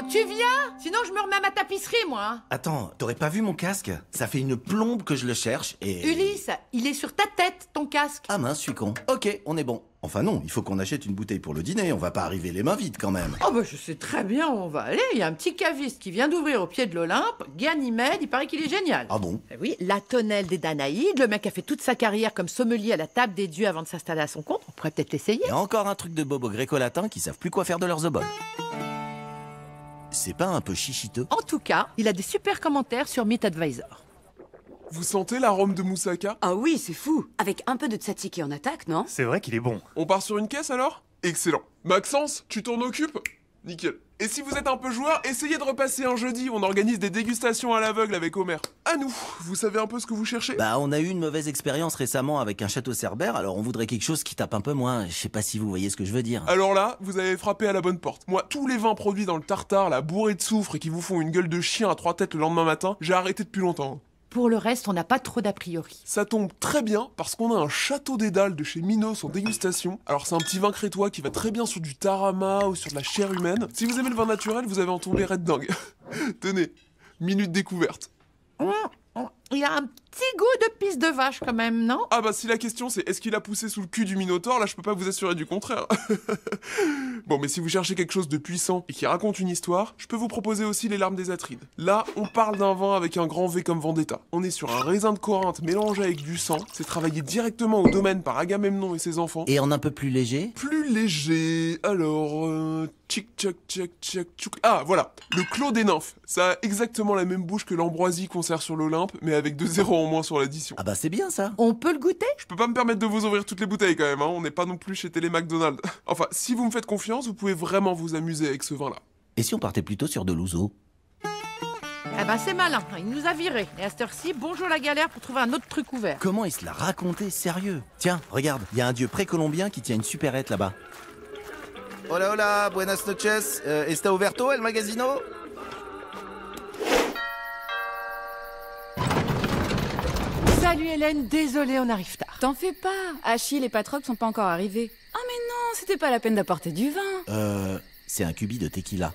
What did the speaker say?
tu viens? Sinon je me remets à ma tapisserie, moi. Attends, t'aurais pas vu mon casque? Ça fait une plombe que je le cherche et... Ulysse, il est sur ta tête, ton casque. Ah mince, je suis con. Ok, on est bon. Enfin non, il faut qu'on achète une bouteille pour le dîner, on va pas arriver les mains vides quand même. Oh bah je sais très bien où on va aller. Il y a un petit caviste qui vient d'ouvrir au pied de l'Olympe. Ganymède, il paraît qu'il est génial. Ah bon? Eh oui, la tonnelle des Danaïdes, le mec a fait toute sa carrière comme sommelier à la table des dieux avant de s'installer à son compte. On pourrait peut-être l'essayer. Il y a encore un truc de bobo gréco-latin qui savent plus quoi faire de leurs oboles. C'est pas un peu chichiteux? En tout cas, il a des super commentaires sur MeetAdvisor. Vous sentez l'arôme de moussaka? Ah oui, c'est fou. Avec un peu de tzatziki en attaque, non? C'est vrai qu'il est bon. On part sur une caisse alors? Excellent. Maxence, tu t'en occupes? Nickel. Et si vous êtes un peu joueur, essayez de repasser un jeudi, on organise des dégustations à l'aveugle avec Homer. À nous, vous savez un peu ce que vous cherchez? Bah on a eu une mauvaise expérience récemment avec un château cerbère, alors on voudrait quelque chose qui tape un peu moins. Je sais pas si vous voyez ce que je veux dire. Alors là, vous avez frappé à la bonne porte. Moi, tous les vins produits dans le tartare, la bourrée de soufre et qui vous font une gueule de chien à 3 têtes le lendemain matin, j'ai arrêté depuis longtemps. Pour le reste, on n'a pas trop d'a priori. Ça tombe très bien parce qu'on a un château d'Édale de chez Minos en dégustation. Alors c'est un petit vin crétois qui va très bien sur du tarama ou sur de la chair humaine. Si vous aimez le vin naturel, vous avez en tomber red dingue. Tenez, minute découverte. Il a un petit goût de pisse de vache quand même, non? Ah bah si la question c'est est-ce qu'il a poussé sous le cul du Minotaure, là je peux pas vous assurer du contraire. Bon mais si vous cherchez quelque chose de puissant et qui raconte une histoire, je peux vous proposer aussi les larmes des Atrides. Là, on parle d'un vin avec un grand V comme Vendetta. On est sur un raisin de Corinthe mélangé avec du sang, c'est travaillé directement au domaine par Agamemnon et ses enfants. Et en un peu plus léger? Plus léger, alors... Tchic tchac tchac tchac tchouk. Ah voilà, le Clos des Nymphes. Ça a exactement la même bouche que l'ambroisie qu'on sert sur l'Olympe, mais avec 2 zéros en moins sur l'addition. Ah bah c'est bien ça. On peut le goûter? Je peux pas me permettre de vous ouvrir toutes les bouteilles quand même, hein. On n'est pas non plus chez Télé McDonald's. Enfin, si vous me faites confiance, vous pouvez vraiment vous amuser avec ce vin-là. Et si on partait plutôt sur de l'ouzo? Eh ben c'est malin, il nous a virés. Et à cette heure-ci, bonjour la galère pour trouver un autre truc ouvert. Comment il se l'a raconté, sérieux? Tiens, regarde, il y a un dieu précolombien qui tient une supérette là-bas. Hola hola, buenas noches. ¿Está oberto el magazino? Salut Hélène, désolée, on arrive tard. T'en fais pas. Achille et Patrocle sont pas encore arrivés. Oh mais non, c'était pas la peine d'apporter du vin. C'est un cubi de tequila.